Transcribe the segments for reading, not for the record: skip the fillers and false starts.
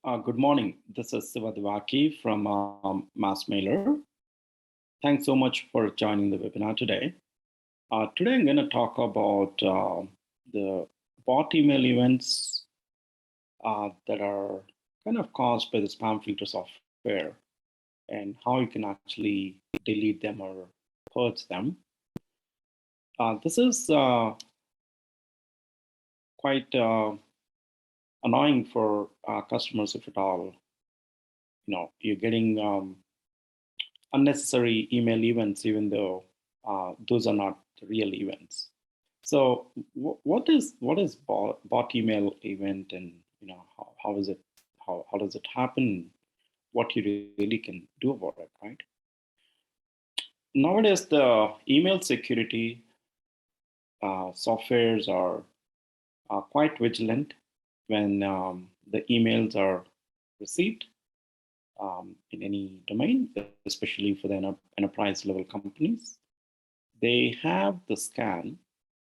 Good morning. This is Sivadivaki from MassMailer. Thanks so much for joining the webinar today. Today I'm going to talk about the bot email events that are kind of caused by the spam filter software and how you can actually delete them or purge them. This is quite annoying for customers if at all. You're getting unnecessary email events, even though those are not the real events. So what is bot email event, and how is it, how does it happen? What you really can do about it, right? Nowadays, the email security softwares are quite vigilant when the emails are received in any domain, especially for the enterprise level companies. They have the scan,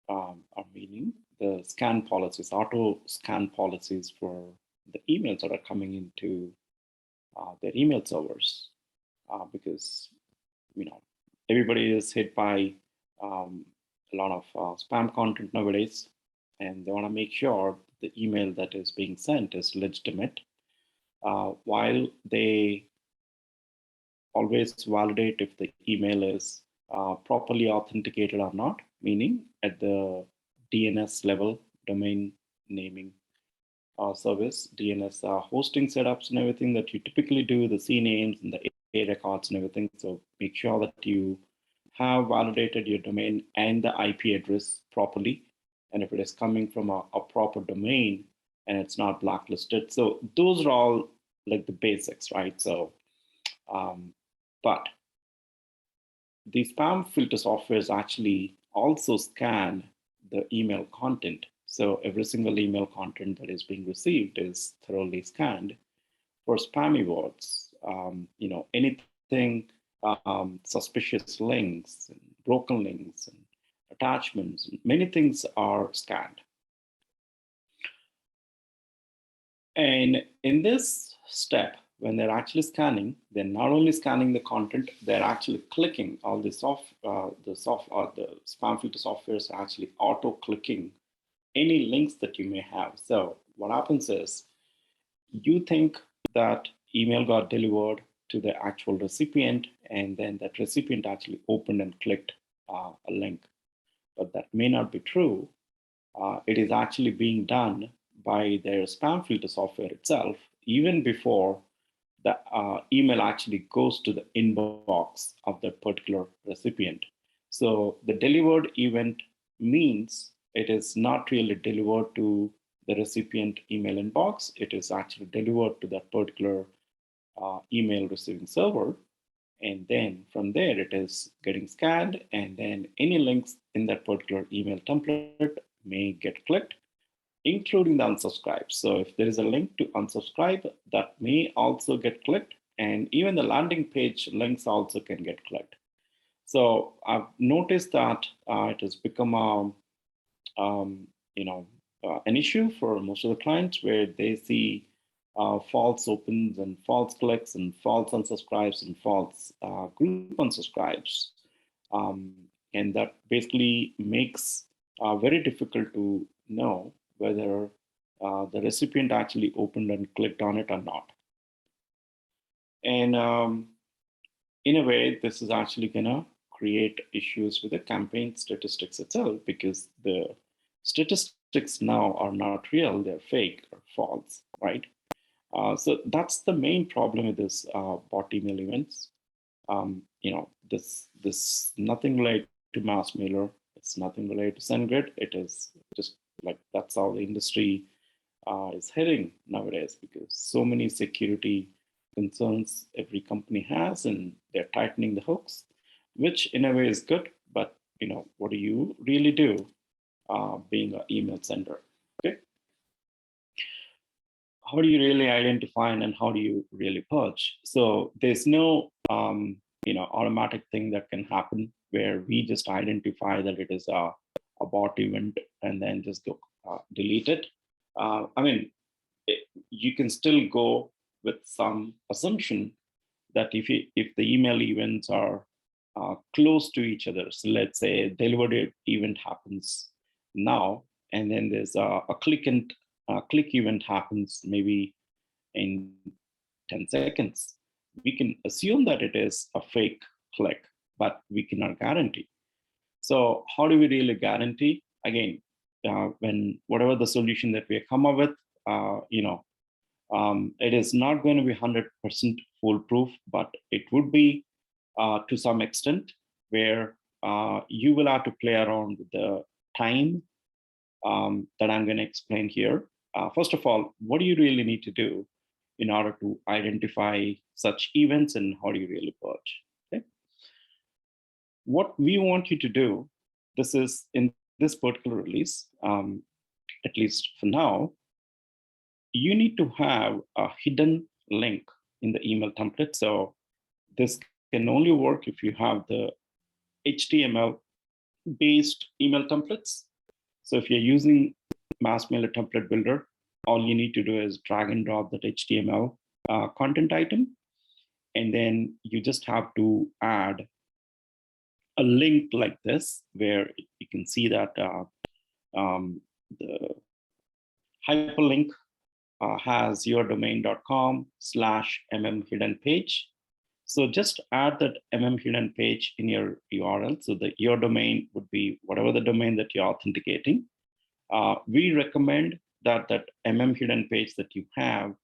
or meaning the scan policies, auto scan policies for the emails that are coming into their email servers, because everybody is hit by a lot of spam content nowadays, and they want to make sure the email that is being sent is legitimate. While they always validate if the email is properly authenticated or not, meaning at the DNS level, domain naming service, DNS hosting setups and everything that you typically do, the CNAMEs and the A records and everything. So make sure that you have validated your domain and the IP address properly. And if it is coming from a proper domain and it's not blacklisted. So those are all like the basics, right? So, but the spam filter softwares actually also scan the email content. So every single email content that is being received is thoroughly scanned for spammy words. Anything suspicious links, and broken links, and attachments, many things are scanned. And in this step, when they're actually scanning, they're not only scanning the content, they're actually clicking all the the spam filter softwares are actually auto clicking any links that you may have. So what happens is you think that email got delivered to the actual recipient, and then that recipient actually opened and clicked a link. But that may not be true. It is actually being done by their spam filter software itself, even before the email actually goes to the inbox of that particular recipient. So the delivered event means it is not really delivered to the recipient email inbox. It is actually delivered to that particular email receiving server. And then from there, it is getting scanned, and then any links in that particular email template may get clicked, including the unsubscribe. So if there is a link to unsubscribe, that may also get clicked, and even the landing page links also can get clicked. So I've noticed that it has become an issue for most of the clients, where they see false opens and false clicks and false unsubscribes and false group unsubscribes. And that basically makes very difficult to know whether the recipient actually opened and clicked on it or not. And in a way, this is actually going to create issues with the campaign statistics itself, because the statistics now are not real, they're fake or false, right? So that's the main problem with this bot email events. This nothing related to MassMailer. It's nothing related to SendGrid. It is just like that's how the industry is heading nowadays, because so many security concerns every company has, and they're tightening the hooks, which in a way is good. But what do you really do being an email sender? Okay. How do you really identify, and how do you really purge? So there's no automatic thing that can happen where we just identify that it is a bot event and then just go delete it. I mean, you can still go with some assumption that if the email events are close to each other, so let's say delivered event happens now, and then there's a click event happens maybe in 10 seconds. We can assume that it is a fake click, but we cannot guarantee. So how do we really guarantee? Again, when whatever the solution that we come up with, it is not going to be 100% foolproof, but it would be to some extent where you will have to play around with the time that I'm going to explain here. First of all, what do you really need to do in order to identify such events, and how do you really purge? Okay. What we want you to do, this is in this particular release, at least for now, you need to have a hidden link in the email template. So this can only work if you have the HTML based email templates. So if you're using MassMailer template builder, all you need to do is drag and drop that HTML content item. And then you just have to add a link like this, where you can see that the hyperlink has yourdomain.com/mm hidden page. So just add that hidden page in your URL. So the your domain would be whatever the domain that you're authenticating. We recommend that hidden page that you have,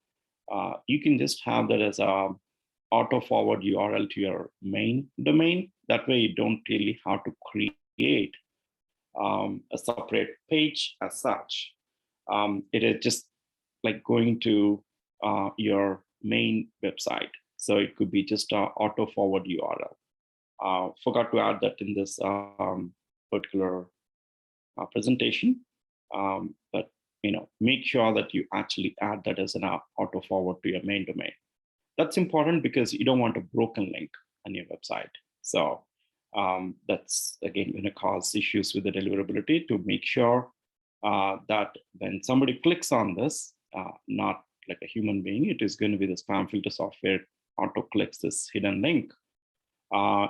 you can just have that as a auto forward URL to your main domain. That way you don't really have to create a separate page as such. It is just like going to your main website. So it could be just an auto forward URL. Forgot to add that in this particular presentation, but make sure that you actually add that as an auto forward to your main domain. That's important because you don't want a broken link on your website. So that's again going to cause issues with the deliverability. To make sure that when somebody clicks on this, not like a human being, it is going to be the spam filter software auto clicks this hidden link.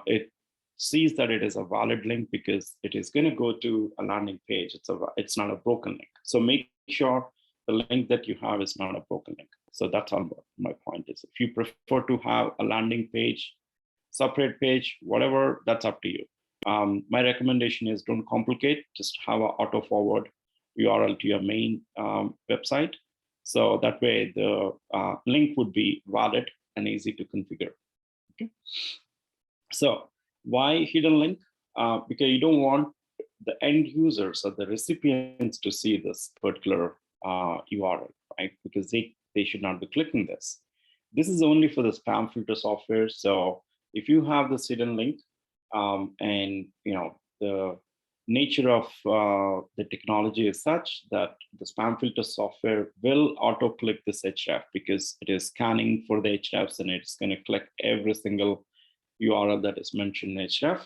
It sees that it is a valid link because it is going to go to a landing page. It's not a broken link. So make sure the link that you have is not a broken link. So that's all my point is. If you prefer to have a landing page, separate page, whatever, that's up to you. My recommendation is don't complicate, just have an auto forward URL to your main website. So that way the link would be valid and easy to configure. Okay. So why hidden link? Because you don't want the end users or the recipients to see this particular URL, right? Because they should not be clicking this. This is only for the spam filter software. So if you have this hidden link, and the nature of the technology is such that the spam filter software will auto click this href because it is scanning for the hrefs, and it's going to click every single URL that is mentioned in href.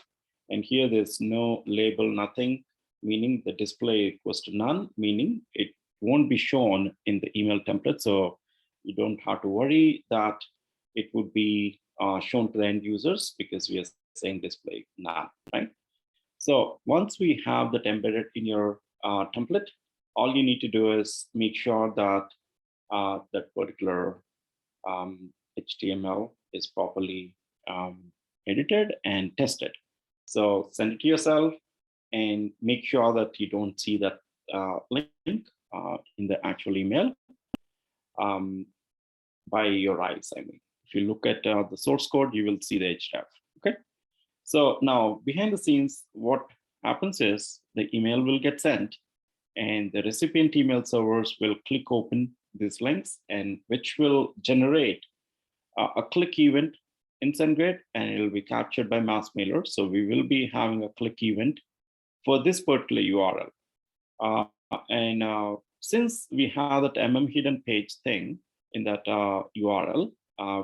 And here there's no label, nothing, meaning the display equals to none, meaning it won't be shown in the email template. So you don't have to worry that it would be shown to the end users because we are saying display none, right? So once we have that embedded in your template, all you need to do is make sure that that particular HTML is properly edited and tested. So send it to yourself and make sure that you don't see that link in the actual email by your eyes. I mean, if you look at the source code, you will see the href. Okay. So now behind the scenes, what happens is the email will get sent and the recipient email servers will click open these links, and which will generate a click event in SendGrid, and it will be captured by MassMailer. So we will be having a click event for this particular URL. Since we have that hidden page thing in that URL,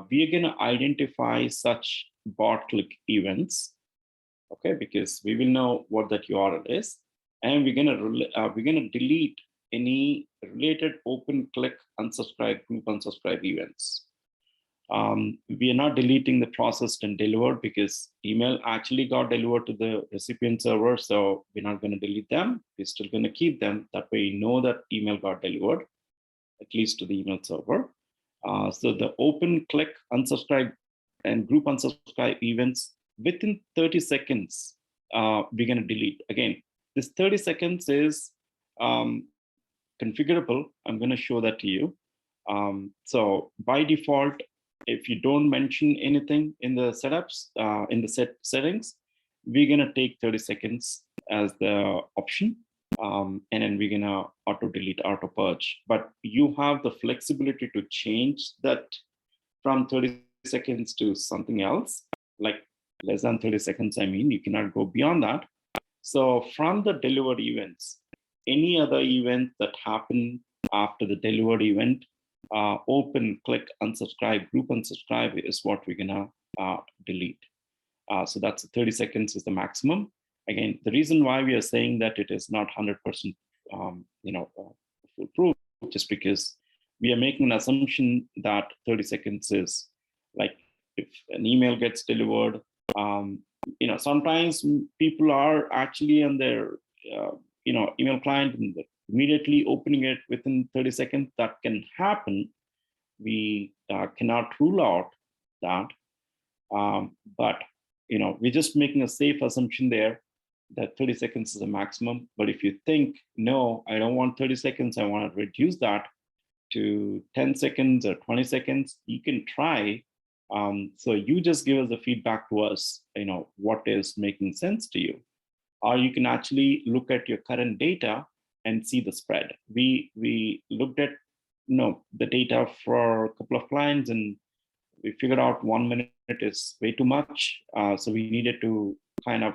we are going to identify such bot click events, okay? Because we will know what that URL is, and we're going to delete any related open, click, unsubscribe, group unsubscribe events. We are not deleting the processed and delivered because email actually got delivered to the recipient server. So we're not going to delete them. We're still going to keep them. That way you know that email got delivered, at least to the email server. So the open, click, unsubscribe, and group unsubscribe events within 30 seconds, we're going to delete. Again, this 30 seconds is configurable. I'm going to show that to you. So by default, if you don't mention anything in the setups, in the settings, we're going to take 30 seconds as the option. And then we're going to auto delete, auto purge. But you have the flexibility to change that from 30 seconds to something else, like less than 30 seconds. I mean, you cannot go beyond that. So from the delivered events, any other event that happen after the delivered event, open, click, unsubscribe, group unsubscribe is what we're gonna delete. So that's 30 seconds is the maximum. Again, the reason why we are saying that it is not 100% foolproof, just because we are making an assumption that 30 seconds is like if an email gets delivered, sometimes people are actually on their email client and immediately opening it within 30 seconds. That can happen. We cannot rule out that, but we're just making a safe assumption there that 30 seconds is a maximum. But if you think, no, I don't want 30 seconds, I want to reduce that to 10 seconds or 20 seconds, you can try. So you just give us the feedback to us, what is making sense to you. Or you can actually look at your current data and see the spread. We looked at the data for a couple of clients, and we figured out 1 minute is way too much. So we needed to kind of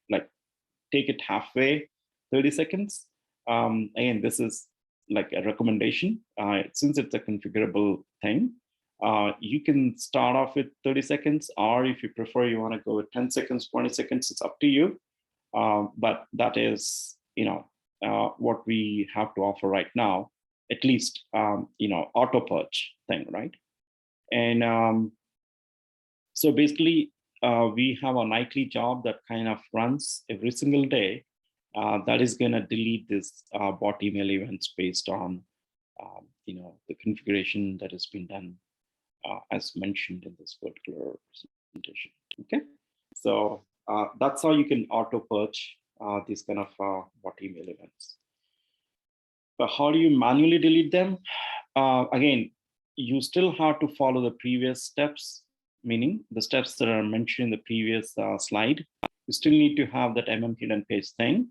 like take it halfway, 30 seconds. Again, this is like a recommendation. Since it's a configurable thing, you can start off with 30 seconds, or if you prefer, you want to go with 10 seconds, 20 seconds, it's up to you. But that is, what we have to offer right now, at least, auto purge thing, right? And so basically, we have a nightly job that kind of runs every single day. That is going to delete this bot email events based on, the configuration that has been done, as mentioned in this particular presentation. Okay, so that's how you can auto purge these kind of bot email events. But how do you manually delete them? Again, you still have to follow the previous steps, meaning the steps that are mentioned in the previous slide. You still need to have that hidden page thing.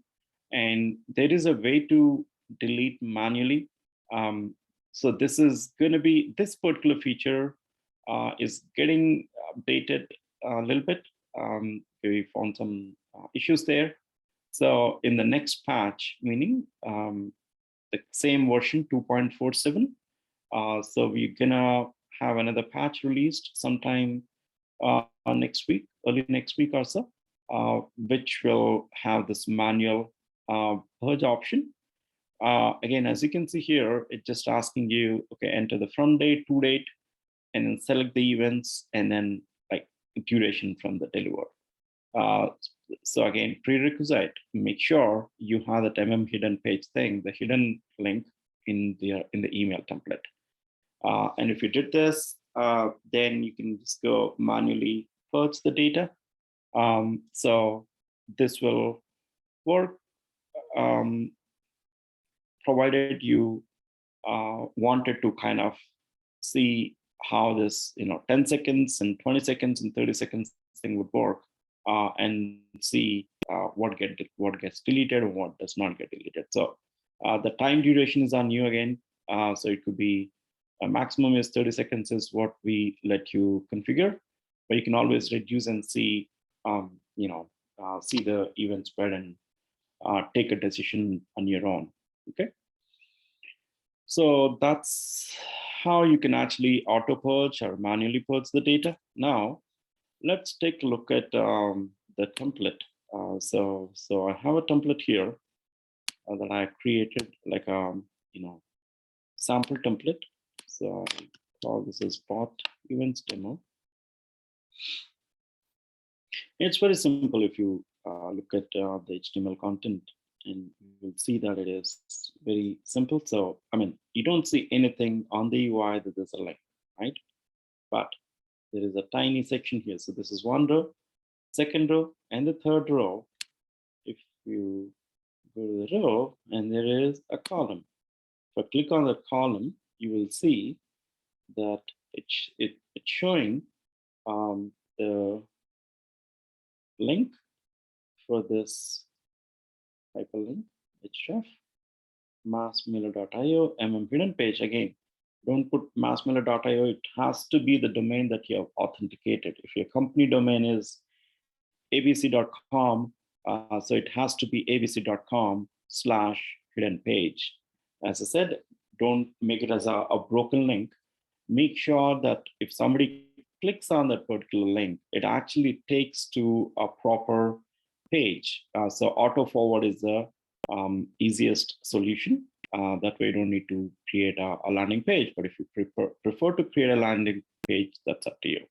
And there is a way to delete manually. So this is going to be, this particular feature is getting updated a little bit. We found some issues there. So in the next patch, meaning the same version 2.47, so we're gonna have another patch released sometime next week, early next week or so, which will have this manual purge option. Again, as you can see here, it's just asking you, okay, enter the from date, to date, and then select the events, and then like duration from the deliver. So again, prerequisite, make sure you have that hidden page thing, the hidden link in the email template. And if you did this, then you can just go manually purge the data. So this will work, provided you wanted to kind of see how this 10 seconds and 20 seconds and 30 seconds thing would work, and see what gets deleted and what does not get deleted. So the time duration is on you again. So it could be a maximum is 30 seconds is what we let you configure, but you can always reduce and see see the event spread and take a decision on your own. Okay, so that's how you can actually auto purge or manually purge the data. Now let's take a look at the template. So I have a template here that I created, like sample template. So I call this as bot events demo. It's very simple if you look at the HTML content, and you will see that it is very simple. So, I mean, you don't see anything on the UI that there's a link, right? But there is a tiny section here. So this is one row, second row, and the third row. If you go to the row, and there is a column. If I click on the column, you will see that it's showing the link for this hyperlink, href, MassMailer.io, hidden page. Again, don't put MassMailer.io. It has to be the domain that you have authenticated. If your company domain is abc.com, so it has to be abc.com/hidden page. As I said, don't make it as a broken link. Make sure that if somebody clicks on that particular link, it actually takes to a proper page. So auto forward is the easiest solution. That way you don't need to create a landing page. But if you prefer to create a landing page, that's up to you.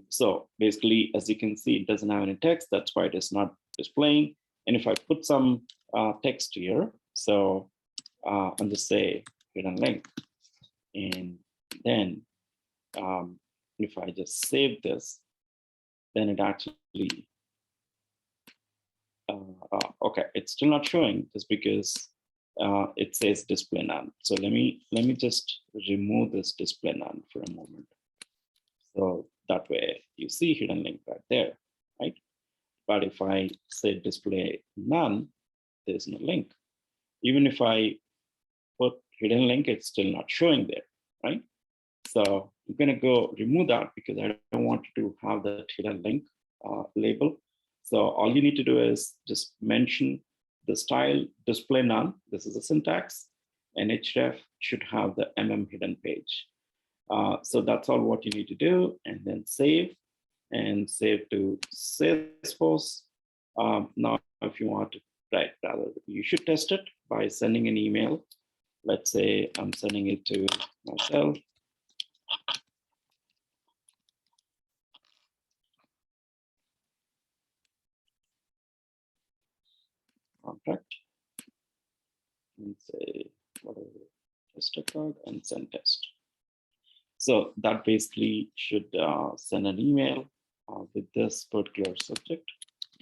So basically, as you can see, it doesn't have any text. That's why it is not displaying. And if I put some text here, so I'll just say hidden link. And then if I just save this, then it actually, okay, it's still not showing just because it says display none. So let me just remove this display none for a moment. So that way you see hidden link right there, right? But if I say display none, there's no link. Even if I put hidden link, it's still not showing there, right? So I'm gonna go remove that because I don't want to have that hidden link label. So all you need to do is just mention the style display none. This is a syntax, and href should have the hidden page. So that's all what you need to do, and then save to Salesforce. Now, if you want to, right, rather, you should test it by sending an email. Let's say I'm sending it to myself. Contract, and say whatever, test record, and send test. So that basically should send an email with this particular subject.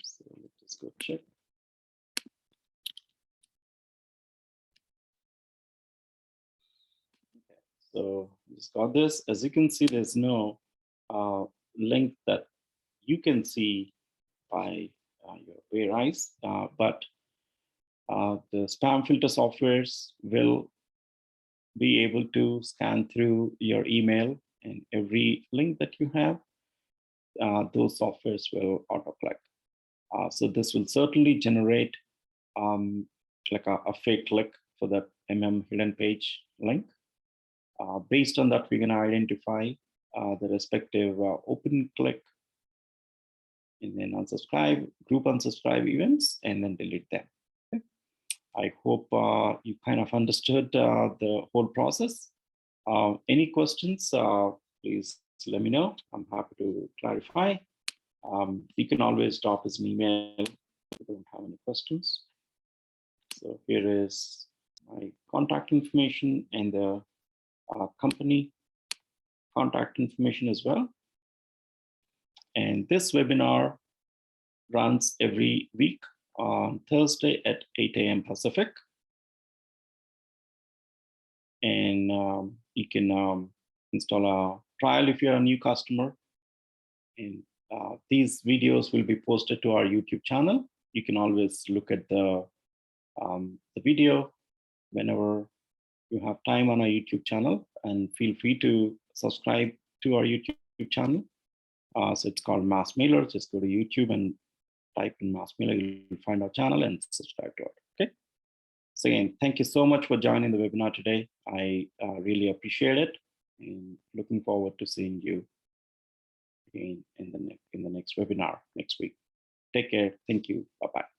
So let's just go check. Okay, so just got this. As you can see, there's no link that you can see by your eyes, but the spam filter softwares will be able to scan through your email, and every link that you have, those softwares will auto-click. So this will certainly generate like a fake click for that hidden page link. Based on that, we're going to identify the respective open click, and then unsubscribe, group unsubscribe events, and then delete them. Okay? I hope you kind of understood the whole process. Any questions, please let me know. I'm happy to clarify. You can always drop us an email if you don't have any questions. So here is my contact information and the company contact information as well. And this webinar runs every week on Thursday at 8 a.m. Pacific. And you can install a trial if you're a new customer. And these videos will be posted to our YouTube channel. You can always look at the video whenever you have time on our YouTube channel, and feel free to subscribe to our YouTube channel. So it's called MassMailer. Just go to YouTube and type in MassMailer. You'll find our channel and subscribe to it. Okay. So again, thank you so much for joining the webinar today. I really appreciate it, and looking forward to seeing you in the next webinar next week. Take care. Thank you. Bye-bye.